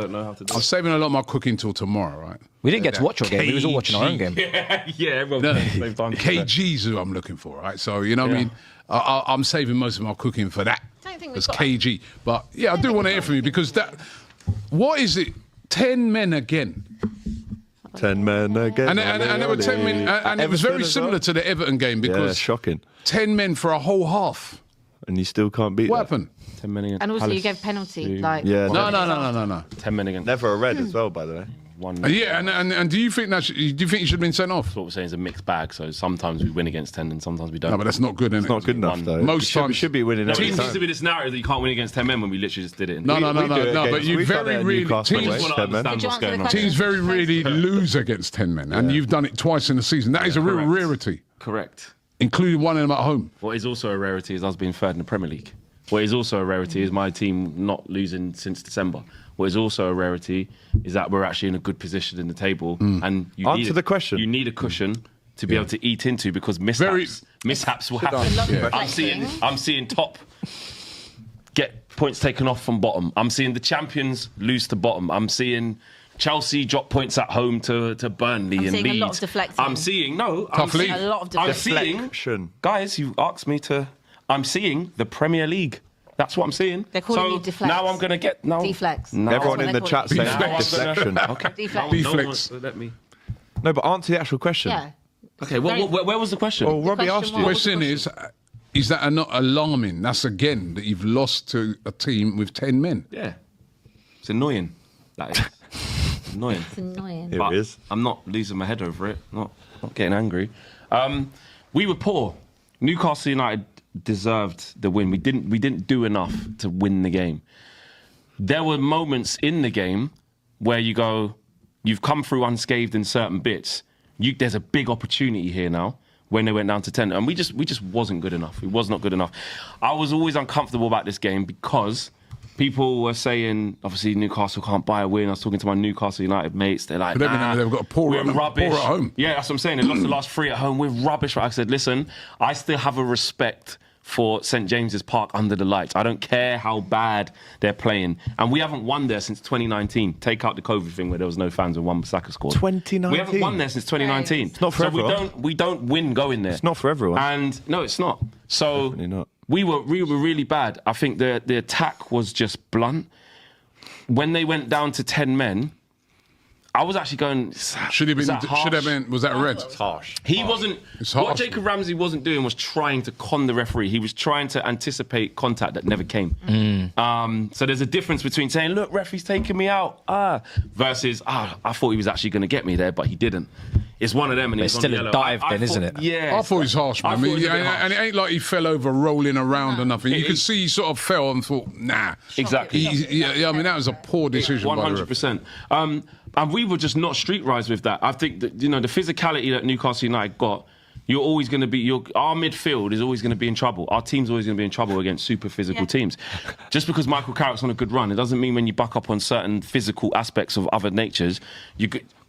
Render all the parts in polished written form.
don't know how to do I'm saving a lot of my cooking till tomorrow, right? We didn't get to watch your game. We was all watching our own game. Yeah, everyone at the same time. KG's who I'm looking for, right? So, you know what I mean? I'm saving most of my cooking for that. It's KG. But, yeah, I do want to hear from you because that... What is it? 10 men again. 10 men again. And there were 10 men... And it was very similar to the Everton game because... shocking. 10 men for a whole half. And you still can't beat What happened? 10 men against And also Palace. you gave penalty. No. No. 10 men against... Never a red as well, by the way. Yeah, and do you think do you think you should have been sent off? That's what we're saying is a mixed bag. So sometimes we win against 10 and sometimes we don't. No, but that's not good, is it? It's not good enough, though. Most times... We should be winning every It time. seems to be this narrative that you can't win against 10 men when we literally just did it. No, but you very really... Teams very really lose against 10 men, and you've done it twice in the season. That is a real rarity. Correct. Including one of them at home. What is also a rarity is us being third in the Premier League. What is also a rarity is my team not losing since December. What is also a rarity is that we're actually in a good position in the table. And you Answer the question. You need a cushion to be able to eat into because mishaps will happen. I'm seeing top get points taken off from bottom. I'm seeing the champions lose to bottom. I'm seeing Chelsea drop points at home to Burnley and Leeds. I'm seeing a lot of deflecting. I'm seeing a lot of deflection. Guys, you asked me to. I'm seeing the Premier League. That's what I'm seeing. They're calling you deflex. Now I'm going to get... Deflex. Everyone in the chat saying deflection. Okay. Deflex. Let me... No, but answer the actual question. Yeah. Okay, where was the question? Well, Robbie asked you. The question is that not alarming? That's again that you've lost to a team with 10 men. Yeah. It's annoying. That is. Annoying. It's annoying. It is. I'm not losing my head over it. Not getting angry. We were poor. Newcastle United deserved the win. We didn't do enough to win the game. There were moments in the game where you go, you've come through unscathed in certain bits. There's a big opportunity here now when they went down to 10. And we just wasn't good enough. It was not good enough. I was always uncomfortable about this game because people were saying, obviously, Newcastle can't buy a win. I was talking to my Newcastle United mates. They're like, nah, they've got a poor we're rubbish. Poor at home. Yeah, that's what I'm saying. They lost the last 3 at home. We're rubbish. I said, listen, I still have a respect for St James's Park under the lights. I don't care how bad they're playing. And we haven't won there since 2019. Take out the COVID thing where there was no fans and one Saka scored. 2019? We haven't won there since 2019. It's not for everyone. We don't win going there. It's not for everyone. And no, it's not. So Definitely not. We were really bad. I think the attack was just blunt. When they went down to 10 men, I was actually going. Was that red? It's harsh. He wasn't. What Jacob Ramsey wasn't doing was trying to con the referee. He was trying to anticipate contact that never came. So there's a difference between saying, "Look, referee's taking me out," versus, I thought he was actually going to get me there, but he didn't. It's one of them, and it's still a dive, then, isn't it? Yeah. I thought he was harsh, man. And it ain't like he fell over rolling around or nothing. You could see he sort of fell and thought, nah. Exactly. I mean, that was a poor decision. 100%. And we were just not streetwise with that. I think that, the physicality that Newcastle United got, you're always going to be, our midfield is always going to be in trouble. Our team's always going to be in trouble against super physical teams. Just because Michael Carrick's on a good run, it doesn't mean when you buck up on certain physical aspects of other natures,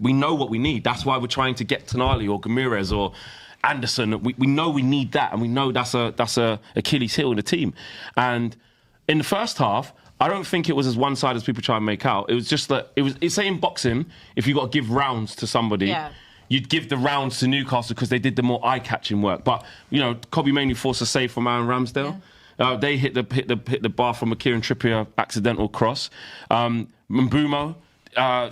we know what we need. That's why we're trying to get Tonali or Gamirez or Anderson. We know we need that, and we know that's a Achilles heel in the team. And in the first half, I don't think it was as one-sided as people try and make out. It was just that, it's say in boxing, if you've got to give rounds to somebody, you'd give the rounds to Newcastle because they did the more eye-catching work. But, Kobbie Mainoo forced a save from Aaron Ramsdale. Yeah. They hit the bar from a Kieran Trippier accidental cross. Mbeumo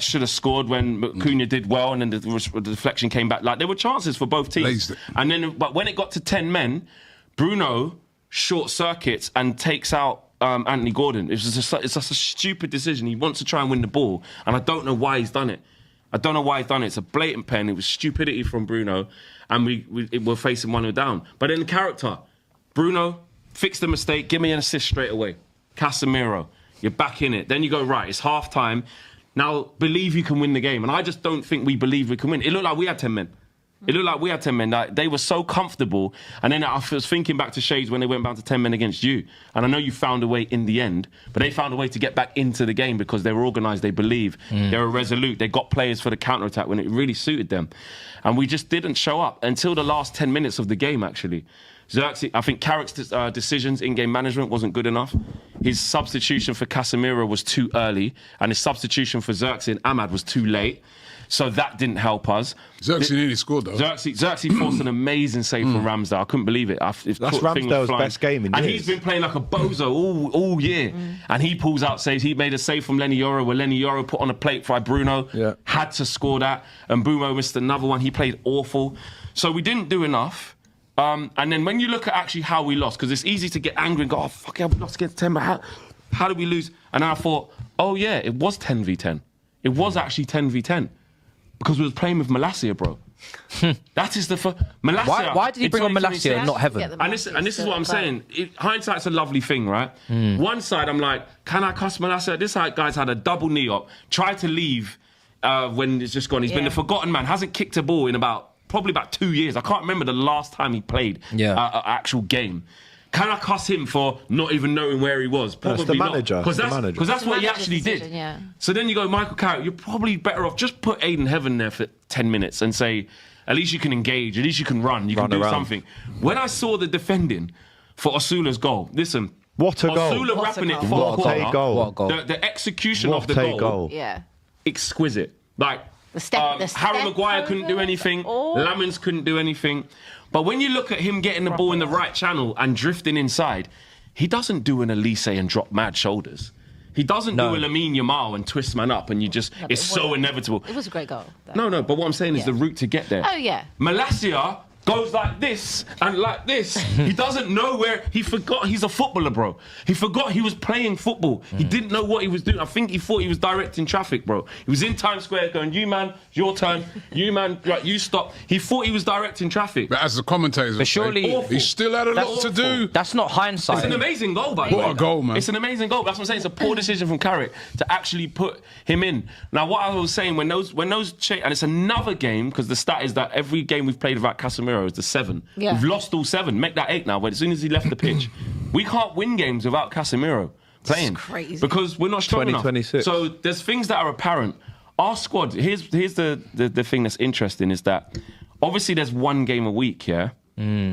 should have scored when Cunha did well, and then the deflection came back. Like, there were chances for both teams. And then, but when it got to 10 men, Bruno short circuits and takes out Anthony Gordon. It's just a stupid decision. He wants to try and win the ball, and I don't know why he's done it. It's a blatant pen. It was stupidity from Bruno, and we're facing 1-0 down. But in the character, Bruno, fix the mistake, give me an assist straight away. Casemiro, you're back in it. Then you go, right, it's half time. Now, believe you can win the game. And I just don't think we believe we can win. It looked like we had 10 men. Like, they were so comfortable. And then I was thinking back to Shades when they went down to 10 men against you. And I know you found a way in the end, but they found a way to get back into the game because they were organised, they believe. They were resolute. They got players for the counter-attack when it really suited them. And we just didn't show up until the last 10 minutes of the game, actually. Xerxes, I think Carrick's decisions, in-game management wasn't good enough. His substitution for Casemiro was too early, and his substitution for Xerxes and Ahmad was too late. So that didn't help us. Xerxes nearly scored, though. Xerxes forced an amazing save from Ramsdale. I couldn't believe it. That's Ramsdale's best game in years. And he's been playing like a bozo all year. And he pulls out saves. He made a save from Lenny Yoro, where Lenny Yoro put on a plate by Bruno. Yeah. Had to score that. And Bruno missed another one. He played awful. So we didn't do enough. And then when you look at actually how we lost, because it's easy to get angry and go, oh, fuck yeah, we lost against 10, but how did we lose? And I thought, oh yeah, it was 10v10. It was actually 10v10. Because we was playing with Malacia, bro. That is the Malacia. Why did he bring on Malacia and not Heaven? And this is what I'm saying. Hindsight's a lovely thing, right? One side, I'm like, can I cuss Malacia? This guy's had a double knee up, tried to leave when it's just gone. He's been the forgotten man. Hasn't kicked a ball in probably about 2 years. I can't remember the last time he played an actual game. Can I cuss him for not even knowing where he was? Probably the manager. Because that's what he actually did. Yeah. So then you go, Michael Carrick, you're probably better off just put Aiden Heaven there for 10 minutes and say, at least you can engage, at least you can run, you can do something. When I saw the defending for Osula's goal, listen. What a goal. Osula wrapping it What a corner. goal. What a goal. The execution of the goal. Yeah. Exquisite. Like, Harry Maguire couldn't do anything. Lamens couldn't do anything. But when you look at him getting the ball in the right channel and drifting inside, he doesn't do an Elise and drop mad shoulders. He doesn't do a Lamine Yamal and twist man up and it's so inevitable. It was a great goal. No, but what I'm saying is the route to get there. Oh, yeah. Malacia goes like this and like this. He doesn't know where. He forgot he's a footballer, bro. He forgot he was playing football. He didn't know what he was doing. I think he thought he was directing traffic, bro. He was in Times Square going, you man, your turn. You man, right, you stop. He thought he was directing traffic. But as the commentators, surely he still had a lot to do. That's not hindsight. It's an amazing goal, by the way. What a goal, man. It's an amazing goal. That's what I'm saying. It's a poor decision from Carrick to actually put him in. Now, what I was saying, and it's another game, because the stat is that every game we've played without Casemiro is the 7. Yeah. We've lost all 7. Make that 8 now, but as soon as he left the pitch. We can't win games without Casemiro playing. It's crazy. Because we're not strong enough. 2026. So there's things that are apparent. Our squad, here's the thing that's interesting is that obviously there's one game a week, yeah?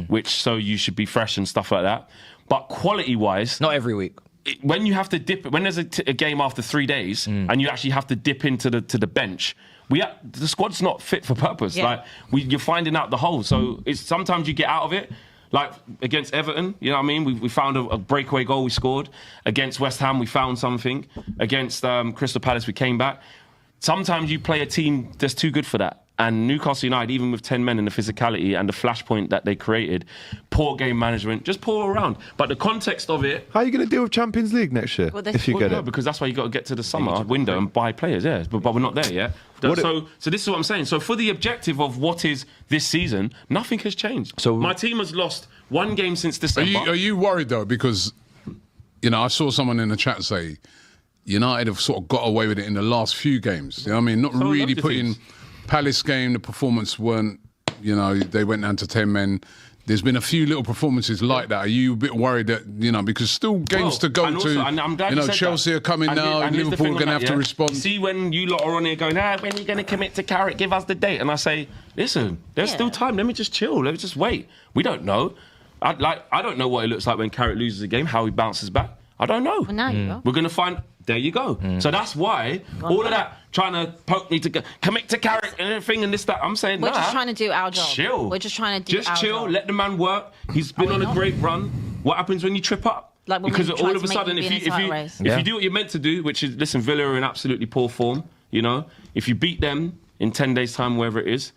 Which, so you should be fresh and stuff like that. But quality-wise... Not every week. When you have to dip... When there's a game after 3 days and you actually have to dip into the bench... the squad's not fit for purpose. Yeah. Like you're finding out the hole. So it's sometimes you get out of it. Like against Everton, you know what I mean? We found a breakaway goal we scored. Against West Ham, we found something. Against Crystal Palace, we came back. Sometimes you play a team that's too good for that. And Newcastle United, even with 10 men and the physicality and the flashpoint that they created, poor game management, just poor around. But the context of it... How are you going to deal with Champions League next year if you get it? Because that's why you got to get to the summer window and buy players, yeah. But we're not there yet. So this is what I'm saying. So for the objective of what is this season, nothing has changed. So my team has lost 1 game since December. Are you worried, though? Because, I saw someone in the chat say United have sort of got away with it in the last few games. You know what I mean? Not really putting... Palace game, the performance weren't, they went down to 10 men. There's been a few little performances like that. Are you a bit worried that, because still games to go to, I'm glad Chelsea are coming now, and Liverpool are going to have to respond. You see when you lot are on here going, when are you going to commit to Carrick? Give us the date. And I say, listen, there's still time. Let me just chill. Let me just wait. We don't know. I don't know what it looks like when Carrick loses a game, how he bounces back. I don't know. Well, now you know. We're going to find... There you go. So that's why all of that trying to poke me to commit to Carrick and everything and this, that, I'm saying, we're just trying to do our job. Chill. We're just trying to do our job. Just chill, let the man work. He's been on a great run. What happens when you trip up? Like when because we all of a sudden, if you do what you're meant to do, which is, listen, Villa are in absolutely poor form, if you beat them in 10 days' time, wherever it is,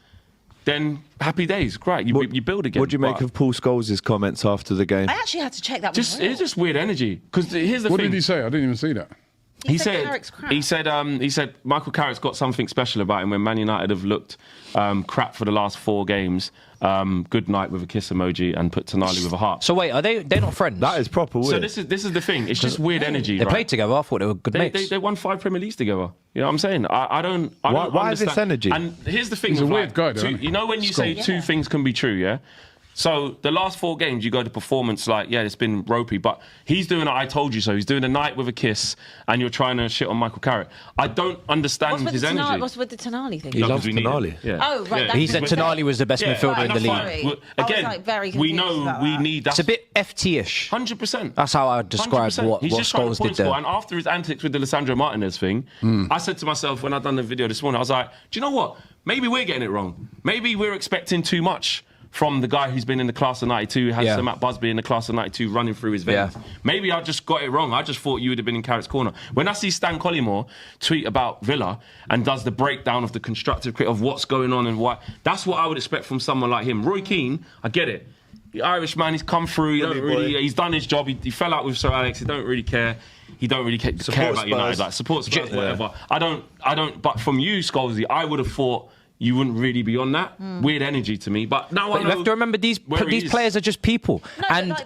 then happy days, great. You build again. What do you make of Paul Scholes' comments after the game? I actually had to check that. It's just weird energy. Because here's the thing. What did he say? I didn't even see that. He said Carrick's crap. He said Michael Carrick's got something special about him when Man United have looked crap for the last 4 games. Good night with a kiss emoji and put Tonali with a heart. So wait, they're not friends? That is proper weird. So this is the thing. It's just weird energy. They played together. I thought they were good mates. They won 5 Premier Leagues together. You know what I'm saying? I don't Why is this energy? And here's the thing. He's a weird guy, though. When you say 2 things can be true, yeah? So the last 4 games, you go to performance like, yeah, it's been ropey, but he's doing a I told you so. He's doing a night with a kiss, and you're trying to shit on Michael Carrick. I don't understand his energy. What's with the Tonali thing? He loves Tonali. Yeah. Oh, right. Yeah. He said Tonali was the best midfielder in the league. Well, again, we know we need that. It's a bit FT-ish. 100%. That's how I would describe 100%. what He's just trying Scholes to did there. And after his antics with the Lissandro Martinez thing, I said to myself when I done the video this morning, I was like, do you know what? Maybe we're getting it wrong. Maybe we're expecting too much from the guy who's been in the class of 92, has Sir Matt Busby in the class of 92 running through his veins. Yeah. Maybe I just got it wrong. I just thought you would have been in Carrick's corner. When I see Stan Collymore tweet about Villa and does the breakdown of the constructive critique of what's going on and why, that's what I would expect from someone like him. Roy Keane, I get it. The Irish man, he's come through. He's done his job. He fell out with Sir Alex. He don't really care. He don't really care about United. Like support Spurs, whatever. I don't. But from you, Scholesy, I would have thought you wouldn't really be on that. Weird energy to me. But now I know. You have to remember these players are just people. No, and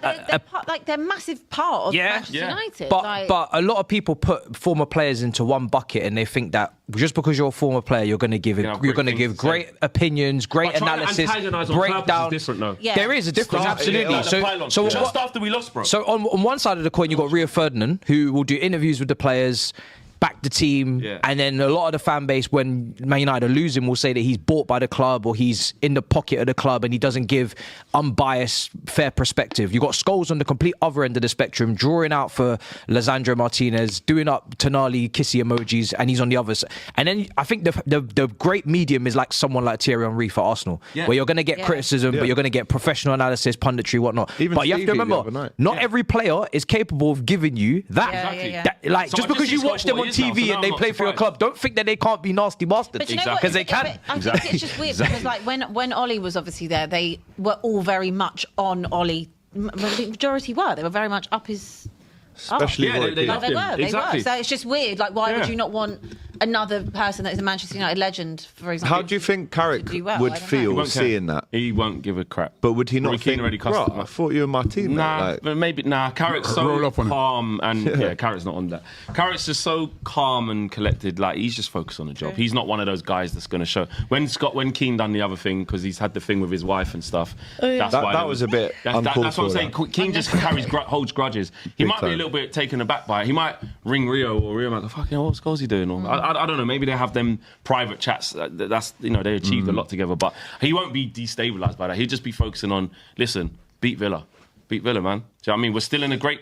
they're massive part of Manchester United. But a lot of people put former players into one bucket, and they think that just because you're a former player, you're going to give great opinions, great analysis, breakdowns. Different though. Yeah. There is a difference, absolutely. So just after we lost, bro. So on one side of the coin, you got Rio Ferdinand, who will do interviews with the players, back the team, and then a lot of the fan base, when Man United are losing, will say that he's bought by the club or he's in the pocket of the club and he doesn't give unbiased, fair perspective. You got Scholes on the complete other end of the spectrum, drawing out for Lissandro Martinez, doing up Tonali kissy emojis, and he's on the other side. And then I think the great medium is like someone like Thierry Henry for Arsenal, where you're going to get criticism, but you're going to get professional analysis, punditry, whatnot. But you have to remember, not every player is capable of giving you that. Like, So just because you watch them on TV and they play for your club, don't think that they can't be nasty bastards. Because they can. I think it's just weird because like when Ollie was obviously there, they were all very much on Ollie. The majority were. They were very much up his. Especially they loved him. They Exactly. were. So it's just weird. Like, why would you not want another person that is a Manchester United legend, for example? How do you think Carrick would feel seeing that? He won't give a crap. But would he not think, bro, I thought you were my team. Nah, maybe. Carrick's so calm and Carrick's not on that. Carrick's just so calm and collected. Like, he's just focused on the job. He's not one of those guys that's going to show. When Keane done the other thing, because he's had the thing with his wife and stuff. That's why that was a bit uncalled for. That's what I'm saying. Keane just holds grudges. He might be a little bit taken aback by it. He might ring Rio or Rio might go, fucking hell, what's Scholesy doing? Or, I don't know. Maybe they have them private chats. That's they achieved a lot together. But he won't be destabilised by that. He'll just be focusing on, listen, beat Villa, man. Do you know what I mean? We're still in a great.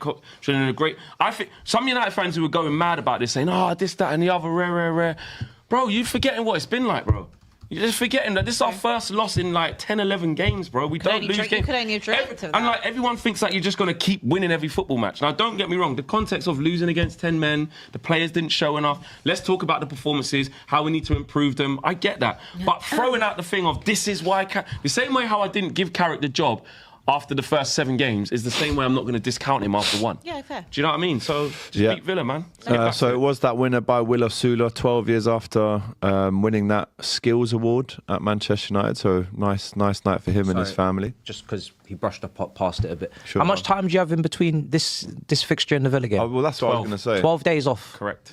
I think some United fans who were going mad about this, saying, this, that, and the other, rare. Bro, you're forgetting what it's been like, bro. You're just forgetting that this is our first loss in like 10, 11 games, bro. We don't lose games. You could only have dreamt of that. And like everyone thinks that you're just going to keep winning every football match. Now, don't get me wrong. The context of losing against 10 men, the players didn't show enough. Let's talk about the performances, how we need to improve them. I get that. But throwing out the thing of this is why... The same way how I didn't give Carrick the job after the first 7 games is the same way I'm not going to discount him after 1. Yeah, fair. Do you know what I mean? So, just beat Villa, man. So it was that winner by Willa Sula 12 years after winning that skills award at Manchester United. So nice night for him and his family. Just because he brushed up past it a bit. Sure. How much time do you have in between this fixture and the Villa game? Oh, well, that's what I was going to say. 12 days off. Correct.